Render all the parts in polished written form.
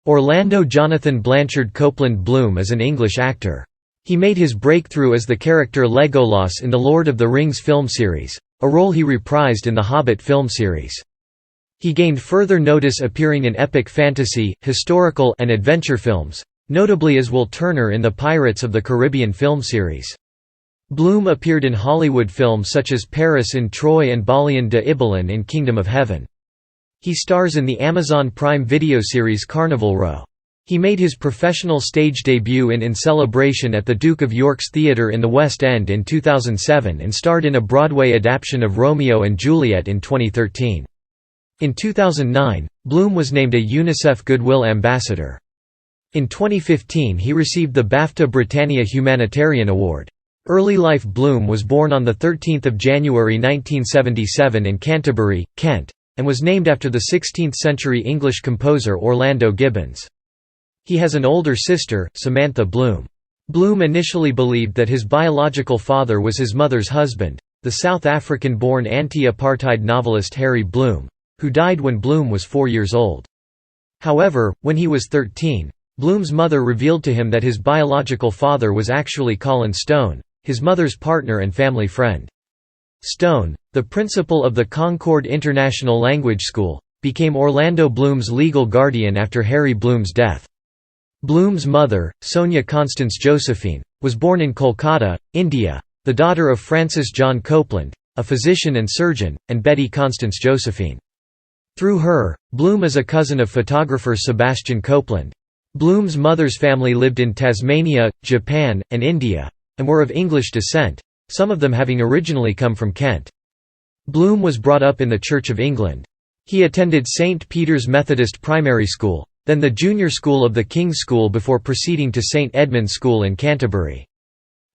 Orlando Jonathan Blanchard Copeland Bloom is an English actor. He made his breakthrough as the character Legolas in the Lord of the Rings film series, a role he reprised in the Hobbit film series. He gained further notice appearing in epic fantasy, historical, and adventure films, notably as Will Turner in the Pirates of the Caribbean film series. Bloom appeared in Hollywood films such as Paris in Troy and Balian de Ibelin in Kingdom of Heaven. He stars in the Amazon Prime Video series Carnival Row. He made his professional stage debut in Celebration at the Duke of York's Theatre in the West End in 2007 and starred in a Broadway adaptation of Romeo and Juliet in 2013. In 2009, Bloom was named a UNICEF Goodwill Ambassador. In 2015 he received the BAFTA Britannia Humanitarian Award. Early life Bloom was born on 13 January 1977 in Canterbury, Kent, and was named after the 16th-century English composer Orlando Gibbons. He has an older sister, Samantha Bloom. Bloom initially believed that his biological father was his mother's husband, the South African-born anti-apartheid novelist Harry Bloom, who died when Bloom was 4 years old. However, when he was 13, Bloom's mother revealed to him that his biological father was actually Colin Stone, his mother's partner and family friend. Stone, the principal of the Concord International Language School, became Orlando Bloom's legal guardian after Harry Bloom's death. Bloom's mother, Sonia Constance Josephine, was born in Kolkata, India, the daughter of Francis John Copeland, a physician and surgeon, and Betty Constance Josephine. Through her, Bloom is a cousin of photographer Sebastian Copeland. Bloom's mother's family lived in Tasmania, Japan, and India, and were of English descent, some of them having originally come from Kent. Bloom was brought up in the Church of England. He attended St. Peter's Methodist Primary School, then the junior school of the King's School before proceeding to St. Edmund's School in Canterbury.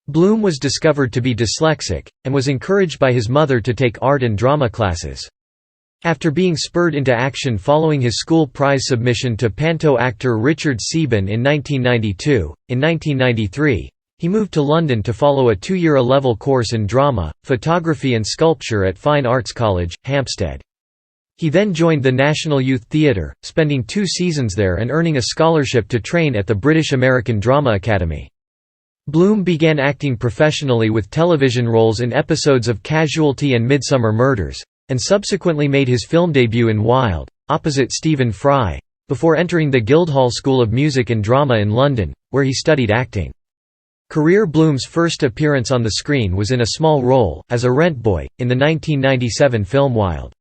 Bloom was discovered to be dyslexic, and was encouraged by his mother to take art and drama classes. After being spurred into action following his school prize submission to panto actor Richard Seaborn in 1992, in 1993, he moved to London to follow a 2-year A-level course in drama, photography and sculpture at Fine Arts College, Hampstead. He then joined the National Youth Theatre, spending 2 seasons there and earning a scholarship to train at the British American Drama Academy. Bloom began acting professionally with television roles in episodes of Casualty and Midsummer Murders, and subsequently made his film debut in Wild, opposite Stephen Fry, before entering the Guildhall School of Music and Drama in London, where he studied acting. Career Bloom's first appearance on the screen was in a small role, as a rent boy, in the 1997 film Wild.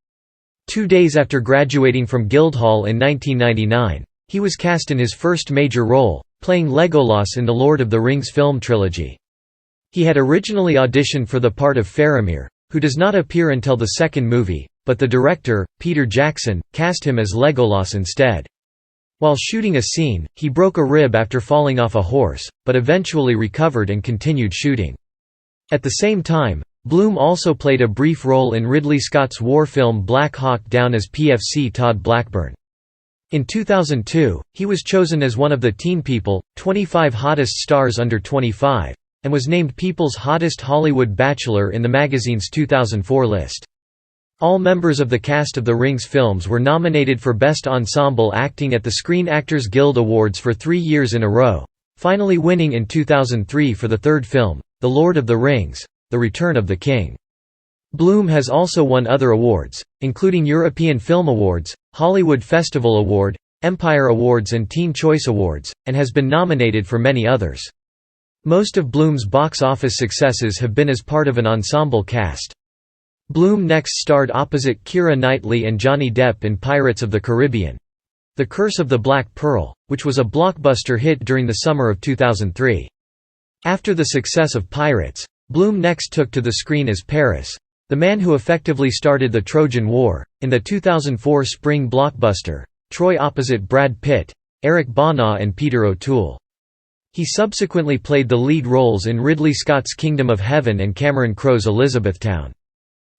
2 days after graduating from Guildhall in 1999, he was cast in his first major role, playing Legolas in the Lord of the Rings film trilogy. He had originally auditioned for the part of Faramir, who does not appear until the second movie, but the director, Peter Jackson, cast him as Legolas instead. While shooting a scene, he broke a rib after falling off a horse, but eventually recovered and continued shooting. At the same time, Bloom also played a brief role in Ridley Scott's war film Black Hawk Down as PFC Todd Blackburn. In 2002, he was chosen as one of the Teen People 25 Hottest Stars Under 25, and was named People's Hottest Hollywood Bachelor in the magazine's 2004 list. All members of the cast of the Rings films were nominated for Best Ensemble Acting at the Screen Actors Guild Awards for 3 years in a row, finally winning in 2003 for the third film, The Lord of the Rings: The Return of the King. Bloom has also won other awards, including European Film Awards, Hollywood Festival Award, Empire Awards and Teen Choice Awards, and has been nominated for many others. Most of Bloom's box office successes have been as part of an ensemble cast. Bloom next starred opposite Keira Knightley and Johnny Depp in Pirates of the Caribbean: The Curse of the Black Pearl, which was a blockbuster hit during the summer of 2003. After the success of Pirates, Bloom next took to the screen as Paris, the man who effectively started the Trojan War, in the 2004 spring blockbuster, Troy opposite Brad Pitt, Eric Bana and Peter O'Toole. He subsequently played the lead roles in Ridley Scott's Kingdom of Heaven and Cameron Crowe's Elizabethtown.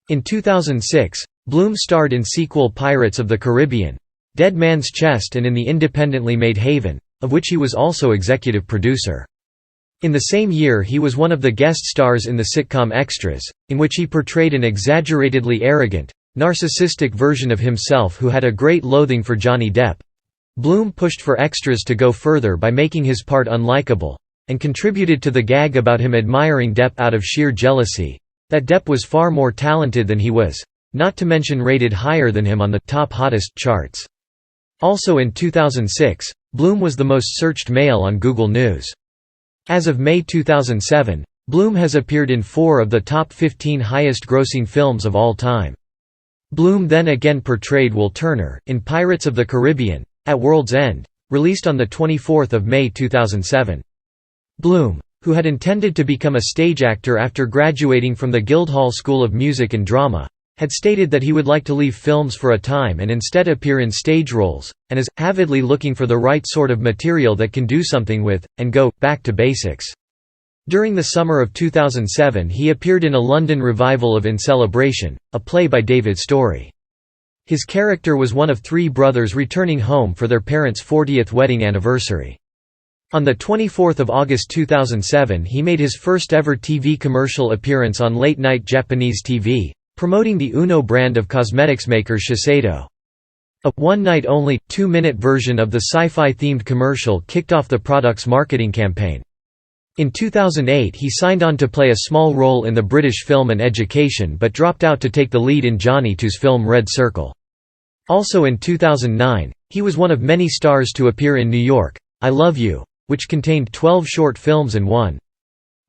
In 2006, Bloom starred in sequel Pirates of the Caribbean: Dead Man's Chest and in the independently made Haven, of which he was also executive producer. In the same year he was one of the guest stars in the sitcom Extras, in which he portrayed an exaggeratedly arrogant, narcissistic version of himself who had a great loathing for Johnny Depp. Bloom pushed for extras to go further by making his part unlikable, and contributed to the gag about him admiring Depp out of sheer jealousy, that Depp was far more talented than he was, not to mention rated higher than him on the top hottest charts. Also in 2006, Bloom was the most searched male on Google News. As of May 2007, Bloom has appeared in 4 of the top 15 highest-grossing films of all time. Bloom then again portrayed Will Turner in Pirates of the Caribbean, at World's End, released on 24 May 2007. Bloom, who had intended to become a stage actor after graduating from the Guildhall School of Music and Drama, had stated that he would like to leave films for a time and instead appear in stage roles, and is avidly looking for the right sort of material that can do something with, and go, back to basics. During the summer of 2007 he appeared in a London revival of In Celebration, a play by David Story. His character was one of 3 brothers returning home for their parents' 40th wedding anniversary. On 24 August 2007 he made his first ever TV commercial appearance on late-night Japanese TV, promoting the Uno brand of cosmetics maker Shiseido. A one-night-only, 2-minute version of the sci-fi themed commercial kicked off the product's marketing campaign. In 2008 he signed on to play a small role in the British film An Education but dropped out to take the lead in Johnny To's film Red Circle. Also in 2009, he was one of many stars to appear in New York, I Love You, which contained 12 short films and one.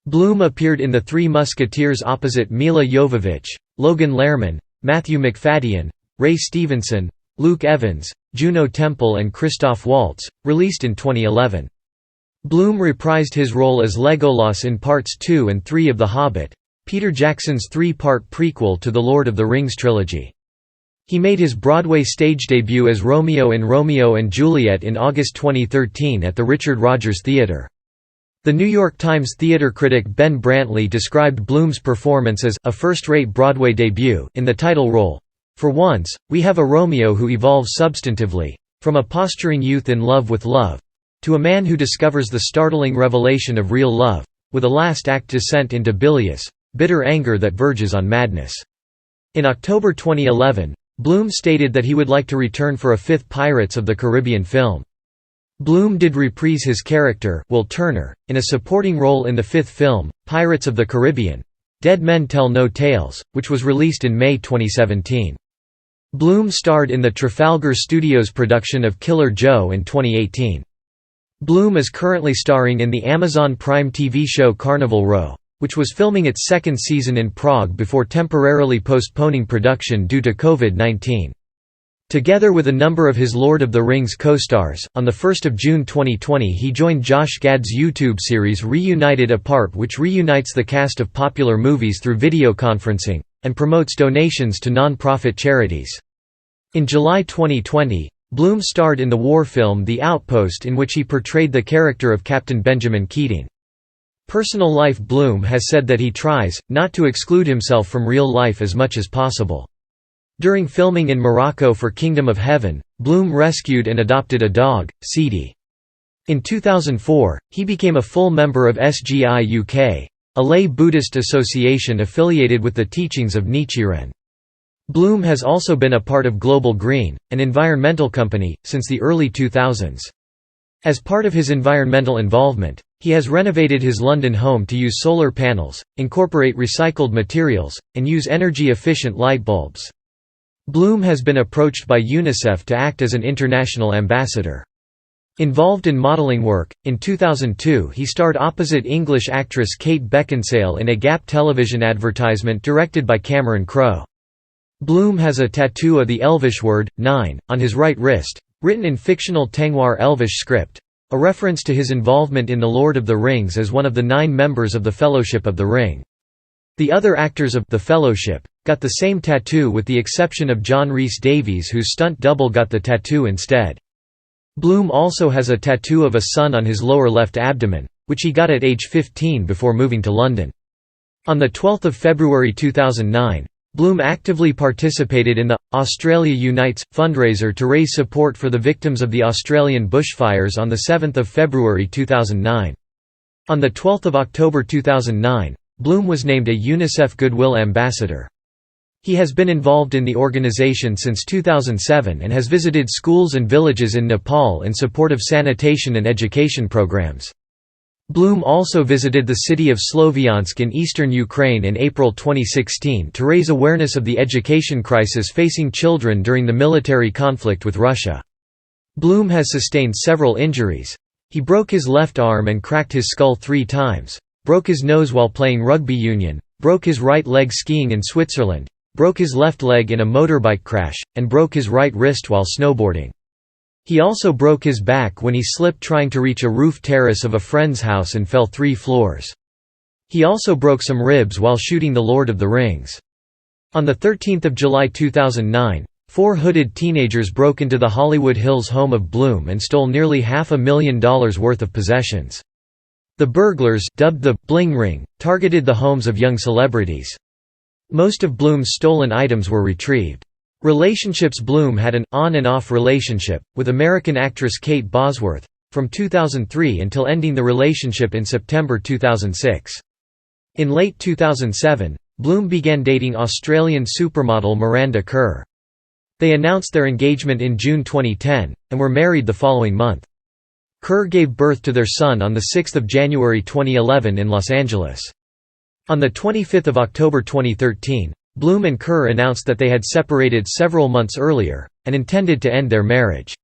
Bloom appeared in The Three Musketeers opposite Mila Jovovich, Logan Lerman, Matthew Macfadyen, Ray Stevenson, Luke Evans, Juno Temple and Christoph Waltz, released in 2011. Bloom reprised his role as Legolas in Parts 2 and 3 of The Hobbit, Peter Jackson's 3-part prequel to the Lord of the Rings trilogy. He made his Broadway stage debut as Romeo in Romeo and Juliet in August 2013 at the Richard Rodgers Theatre. The New York Times theater critic Ben Brantley described Bloom's performance as a first-rate Broadway debut in the title role. For once, we have a Romeo who evolves substantively, from a posturing youth in love with love, to a man who discovers the startling revelation of real love, with a last-act descent into bilious, bitter anger that verges on madness. In October 2011, Bloom stated that he would like to return for a 5th Pirates of the Caribbean film. Bloom did reprise his character, Will Turner, in a supporting role in the 5th film, Pirates of the Caribbean, Dead Men Tell No Tales, which was released in May 2017. Bloom starred in the Trafalgar Studios production of Killer Joe in 2018. Bloom is currently starring in the Amazon Prime TV show Carnival Row, which was filming its 2nd season in Prague before temporarily postponing production due to COVID-19. Together with a number of his Lord of the Rings co-stars, on 1 June 2020 he joined Josh Gad's YouTube series Reunited Apart, which reunites the cast of popular movies through video conferencing, and promotes donations to non-profit charities. In July 2020, Bloom starred in the war film The Outpost, in which he portrayed the character of Captain Benjamin Keating. Personal life: Bloom has said that he tries not to exclude himself from real life as much as possible. During filming in Morocco for Kingdom of Heaven, Bloom rescued and adopted a dog, Seedy. In 2004, he became a full member of SGI UK, a lay Buddhist association affiliated with the teachings of Nichiren. Bloom has also been a part of Global Green, an environmental company, since the early 2000s. As part of his environmental involvement, he has renovated his London home to use solar panels, incorporate recycled materials, and use energy-efficient light bulbs. Bloom has been approached by UNICEF to act as an international ambassador. Involved in modelling work, in 2002 he starred opposite English actress Kate Beckinsale in a Gap television advertisement directed by Cameron Crowe. Bloom has a tattoo of the Elvish word, 9, on his right wrist, written in fictional Tengwar Elvish script, a reference to his involvement in The Lord of the Rings as one of the 9 members of the Fellowship of the Ring. The other actors of The Fellowship got the same tattoo with the exception of John Rhys-Davies, whose stunt double got the tattoo instead. Bloom also has a tattoo of a sun on his lower left abdomen, which he got at age 15 before moving to London. On 12 February 2009, Bloom actively participated in the Australia Unites fundraiser to raise support for the victims of the Australian bushfires on 7 February 2009. On 12 October 2009, Bloom was named a UNICEF Goodwill Ambassador. He has been involved in the organization since 2007 and has visited schools and villages in Nepal in support of sanitation and education programs. Bloom also visited the city of Sloviansk in eastern Ukraine in April 2016 to raise awareness of the education crisis facing children during the military conflict with Russia. Bloom has sustained several injuries. He broke his left arm and cracked his skull 3 times, broke his nose while playing rugby union, broke his right leg skiing in Switzerland, broke his left leg in a motorbike crash, and broke his right wrist while snowboarding. He also broke his back when he slipped trying to reach a roof terrace of a friend's house and fell 3 floors. He also broke some ribs while shooting The Lord of the Rings. On 13 July 2009, 4 hooded teenagers broke into the Hollywood Hills home of Bloom and stole nearly $500,000 worth of possessions. The burglars, dubbed the «Bling Ring», targeted the homes of young celebrities. Most of Bloom's stolen items were retrieved. Relationships: Bloom had an on and off relationship with American actress Kate Bosworth from 2003 until ending the relationship in September 2006. In late 2007, Bloom began dating Australian supermodel Miranda Kerr. They announced their engagement in June 2010 and were married the following month. Kerr gave birth to their son on 6 January 2011 in Los Angeles. On 25 October 2013, Bloom and Kerr announced that they had separated several months earlier, and intended to end their marriage.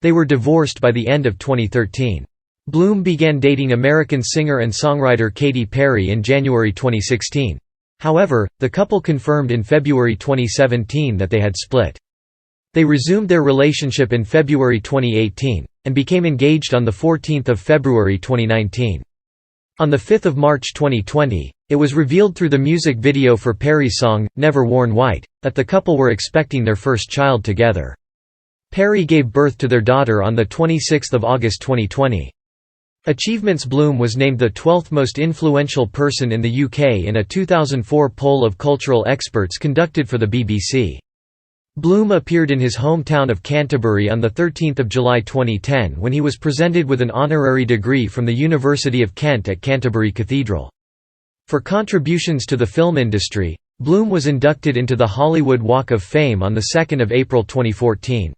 They were divorced by the end of 2013. Bloom began dating American singer and songwriter Katy Perry in January 2016. However, the couple confirmed in February 2017 that they had split. They resumed their relationship in February 2018, and became engaged on 14 February 2019. On 5 March 2020, it was revealed through the music video for Perry's song, Never Worn White, that the couple were expecting their first child together. Perry gave birth to their daughter on 26 August 2020. Achievements: Bloom was named the 12th most influential person in the UK in a 2004 poll of cultural experts conducted for the BBC. Bloom appeared in his hometown of Canterbury on 13 July 2010 when he was presented with an honorary degree from the University of Kent at Canterbury Cathedral. For contributions to the film industry, Bloom was inducted into the Hollywood Walk of Fame on 2 April 2014.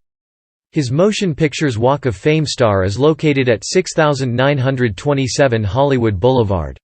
His Motion Pictures Walk of Fame star is located at 6927 Hollywood Boulevard.